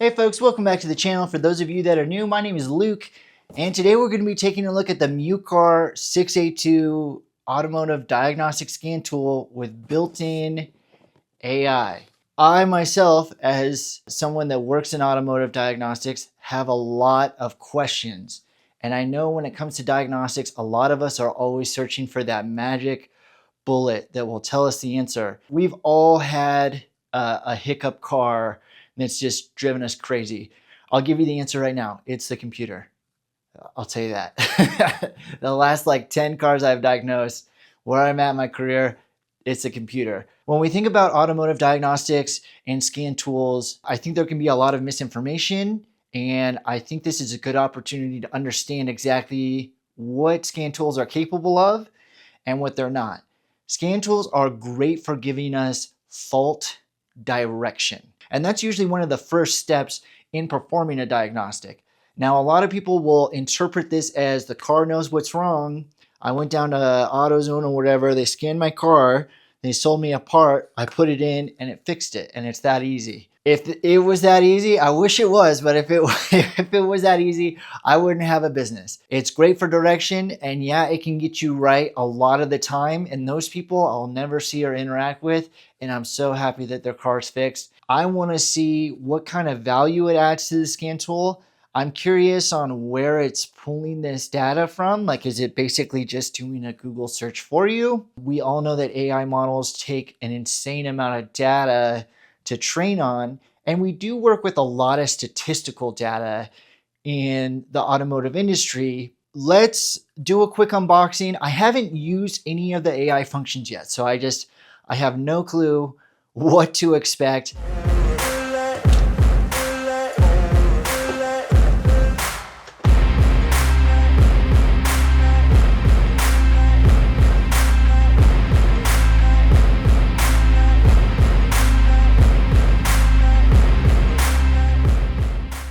Hey folks, welcome back to the channel. For those of you that are new, my name is Luke, and today we're going to be taking a look at the Mucar 682 Automotive Diagnostic Scan Tool with built-in AI. I myself, as someone that works in automotive diagnostics, have a lot of questions. And I know when it comes to diagnostics, a lot of us are always searching for that magic bullet that will tell us the answer. We've all had a hiccup car that's just driven us crazy. I'll give you the answer right now. It's the computer. I'll tell you that. The last like 10 cars I've diagnosed, where I'm at in my career, it's a computer. When we think about automotive diagnostics and scan tools, I think there can be a lot of misinformation, and I think this is a good opportunity to understand exactly what scan tools are capable of and what they're not. Scan tools are great for giving us fault direction. And that's usually one of the first steps in performing a diagnostic. Now, a lot of people will interpret this as the car knows what's wrong. I went down to AutoZone or whatever, they scanned my car, they sold me a part, I put it in and it fixed it, and it's that easy. If it was that easy, I wish it was, but if it was that easy, I wouldn't have a business. It's great for direction, and yeah, it can get you right a lot of the time, and those people I'll never see or interact with, and I'm so happy that their car's fixed. I want to see what kind of value it adds to the scan tool. I'm curious on where it's pulling this data from. Like, is it basically just doing a Google search for you? We all know that AI models take an insane amount of data to train on, and we do work with a lot of statistical data in the automotive industry. Let's do a quick unboxing. I haven't used any of the AI functions yet, so I have no clue what to expect.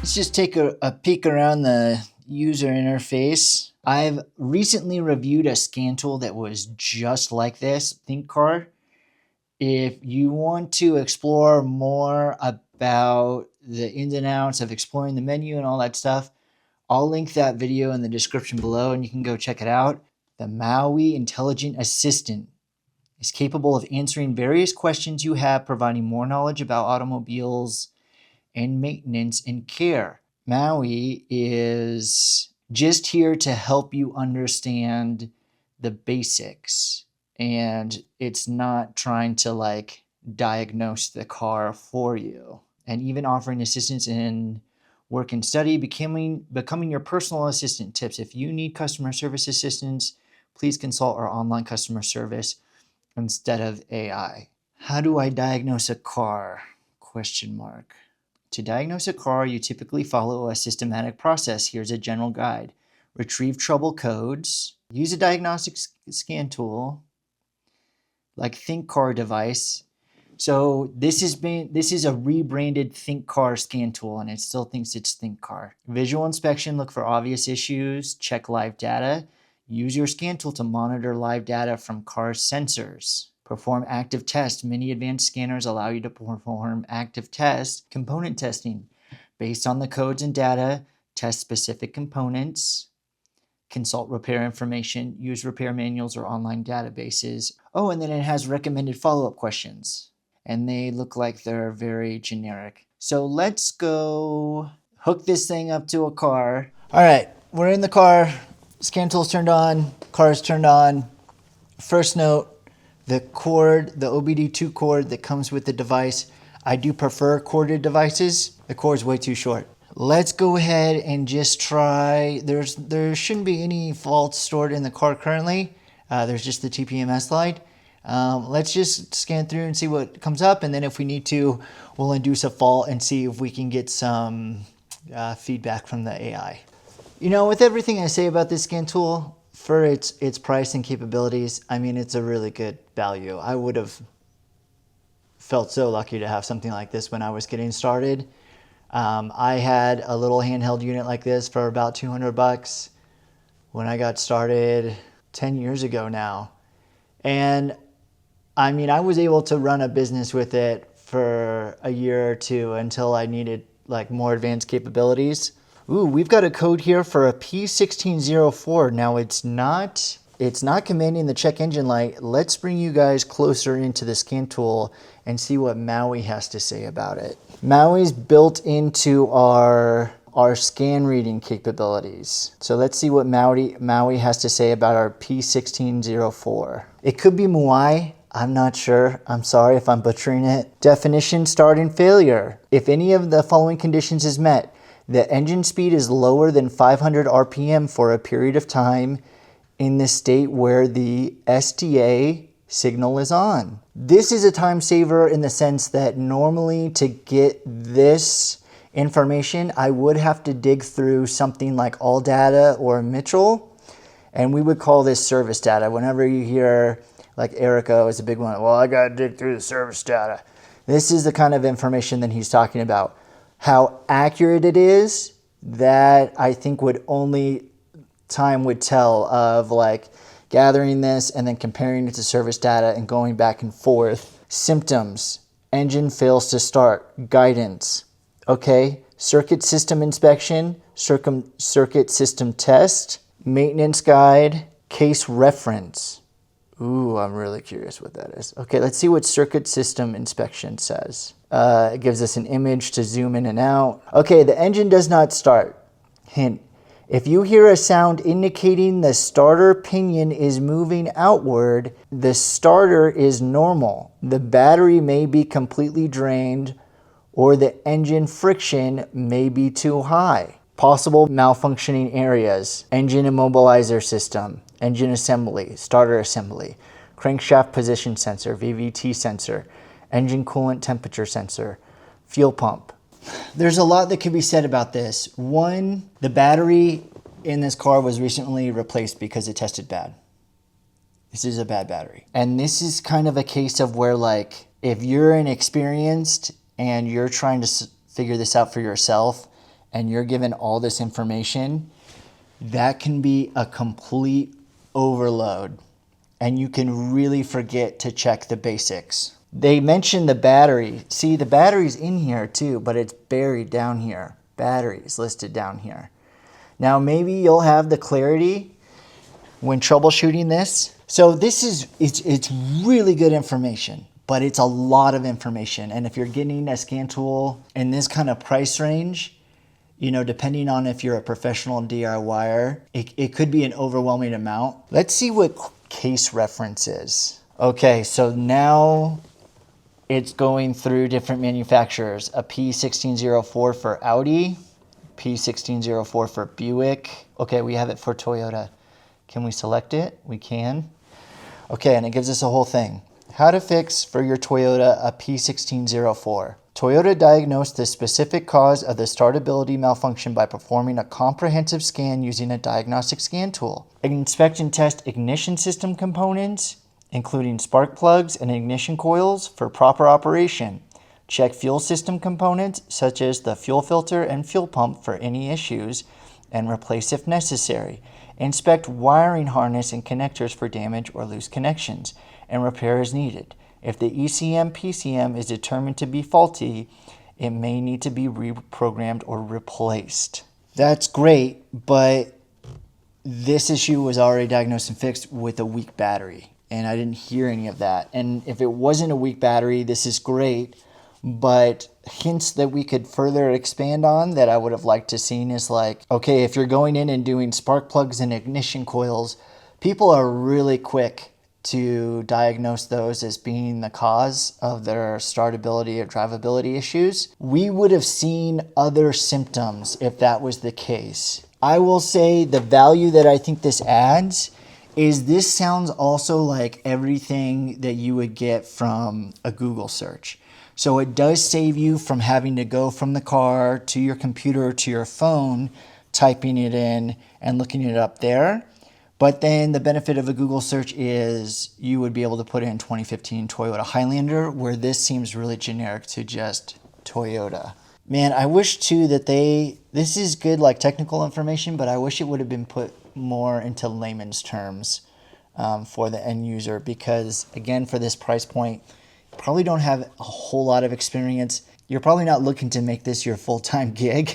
Let's just take a peek around the user interface. I've recently reviewed a scan tool that was just like this, Thinkcar. If you want to explore more about the ins and outs of exploring the menu and all that stuff, I'll link that video in the description below and you can go check it out. The MUAI Intelligent Assistant is capable of answering various questions you have, providing more knowledge about automobiles and maintenance and care. MUAI is just here to help you understand the basics, and it's not trying to like diagnose the car for you, and even offering assistance in work and study, becoming your personal assistant. Tips: if you need customer service assistance, please consult our online customer service instead of AI. How do I diagnose a car? ? To diagnose a car, you typically follow a systematic process. Here's a general guide. Retrieve trouble codes. Use a diagnostic scan tool like Thinkcar device. So this is a rebranded Thinkcar scan tool, and it still thinks it's Thinkcar. Visual inspection, look for obvious issues, check live data. Use your scan tool to monitor live data from car sensors. Perform active tests. Many advanced scanners allow you to perform active tests. Component testing. Based on the codes and data, test specific components. Consult repair information. Use repair manuals or online databases. Oh, and then it has recommended follow-up questions. And they look like they're very generic. So let's go hook this thing up to a car. All right, we're in the car. Scan tool's turned on. Car's turned on. First note, the cord, the OBD2 cord that comes with the device, I do prefer corded devices. The cord's way too short. Let's go ahead and just try. There shouldn't be any faults stored in the car currently. There's just the TPMS light. Let's just scan through and see what comes up, and then if we need to, we'll induce a fault and see if we can get some feedback from the AI. You know, with everything I say about this scan tool, for its price and capabilities, I mean, it's a really good value. I would have felt so lucky to have something like this when I was getting started. I had a little handheld unit like this for about 200 bucks when I got started 10 years ago now. And I mean, I was able to run a business with it for a year or two until I needed like more advanced capabilities. Ooh, we've got a code here for a P1604. Now it's not commanding the check engine light. Let's bring you guys closer into the scan tool and see what MUAI has to say about it. MUAI's built into our scan reading capabilities. So let's see what MUAI has to say about our P1604. It could be MUAI. I'm not sure. I'm sorry if I'm butchering it. Definition: starting failure. If any of the following conditions is met, the engine speed is lower than 500 RPM for a period of time in the state where the SDA signal is on. This is a time saver in the sense that normally to get this information, I would have to dig through something like AllData or Mitchell, and we would call this service data. Whenever you hear, like Erica is a big one, well, I gotta dig through the service data. This is the kind of information that he's talking about. How accurate it is, that I think would only time would tell of like gathering this and then comparing it to service data and going back and forth. Symptoms: engine fails to start. Guidance. Okay. Circuit system inspection, circuit system test, maintenance guide, case reference. Ooh, I'm really curious what that is. Okay, let's see what circuit system inspection says. It gives us an image to zoom in and out. Okay, the engine does not start. Hint: if you hear a sound indicating the starter pinion is moving outward, the starter is normal. The battery may be completely drained, or the engine friction may be too high. Possible malfunctioning areas: engine immobilizer system, engine assembly, starter assembly, crankshaft position sensor, VVT sensor, engine coolant temperature sensor, fuel pump. There's a lot that could be said about this. One, the battery in this car was recently replaced because it tested bad. This is a bad battery. And this is kind of a case of where, like, if you're inexperienced and you're trying to figure this out for yourself and you're given all this information, that can be a complete overload and you can really forget to check the basics. They mentioned the battery. See, the battery's in here too, but it's buried down here. Battery is listed down here. Now maybe you'll have the clarity when troubleshooting this. So this is, it's really good information, but it's a lot of information. And if you're getting a scan tool in this kind of price range, you know, depending on if you're a professional DIYer, it could be an overwhelming amount. Let's see what case reference is. Okay, so now it's going through different manufacturers. A P1604 for Audi, P1604 for Buick. Okay, we have it for Toyota. Can we select it? We can. Okay, and it gives us a whole thing. How to fix for your Toyota a P1604. Toyota diagnosed the specific cause of the startability malfunction by performing a comprehensive scan using a diagnostic scan tool. Inspect and test ignition system components, including spark plugs and ignition coils, for proper operation. Check fuel system components, such as the fuel filter and fuel pump, for any issues, and replace if necessary. Inspect wiring harness and connectors for damage or loose connections, and repair as needed. If the ECM/PCM is determined to be faulty, it may need to be reprogrammed or replaced. That's great, but this issue was already diagnosed and fixed with a weak battery, and I didn't hear any of that. And if it wasn't a weak battery, this is great, but hints that we could further expand on that I would have liked to seen is like, okay, if you're going in and doing spark plugs and ignition coils, people are really quick to diagnose those as being the cause of their startability or drivability issues. We would have seen other symptoms if that was the case. I will say the value that I think this adds is this sounds also like everything that you would get from a Google search. So it does save you from having to go from the car to your computer to your phone, typing it in and looking it up there. But then the benefit of a Google search is you would be able to put in 2015 Toyota Highlander, where this seems really generic to just Toyota. Man, I wish too that this is good like technical information, but I wish it would have been put more into layman's terms for the end user, because again, for this price point, you probably don't have a whole lot of experience. you're probably not looking to make this your full-time gig.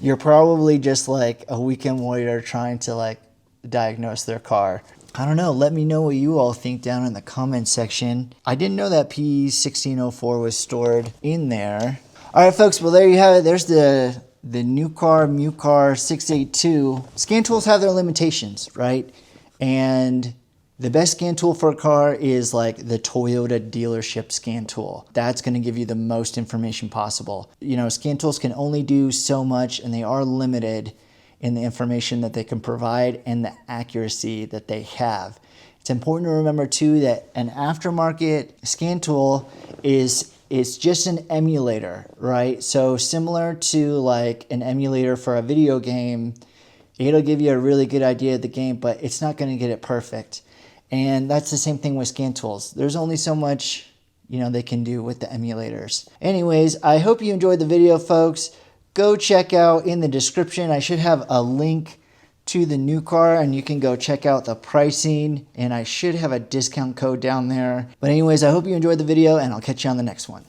You're probably just like a weekend warrior trying to like diagnose their car. I don't know. Let me know what you all think down in the comment section. I didn't know that P1604 was stored in there. All right, folks. Well, there you have it. There's the Mucar 682. Scan tools have their limitations, right? And the best scan tool for a car is like the Toyota dealership scan tool. That's going to give you the most information possible. You know, scan tools can only do so much, and they are limited in the information that they can provide and the accuracy that they have. It's important to remember too that an aftermarket scan tool is just an emulator, right? So similar to like an emulator for a video game, it'll give you a really good idea of the game, but it's not going to get it perfect. And that's the same thing with scan tools. There's only so much, you know, they can do with the emulators. Anyways, I hope you enjoyed the video, folks. Go check out in the description. I should have a link to the Mucar, and you can go check out the pricing, and I should have a discount code down there. But anyways, I hope you enjoyed the video, and I'll catch you on the next one.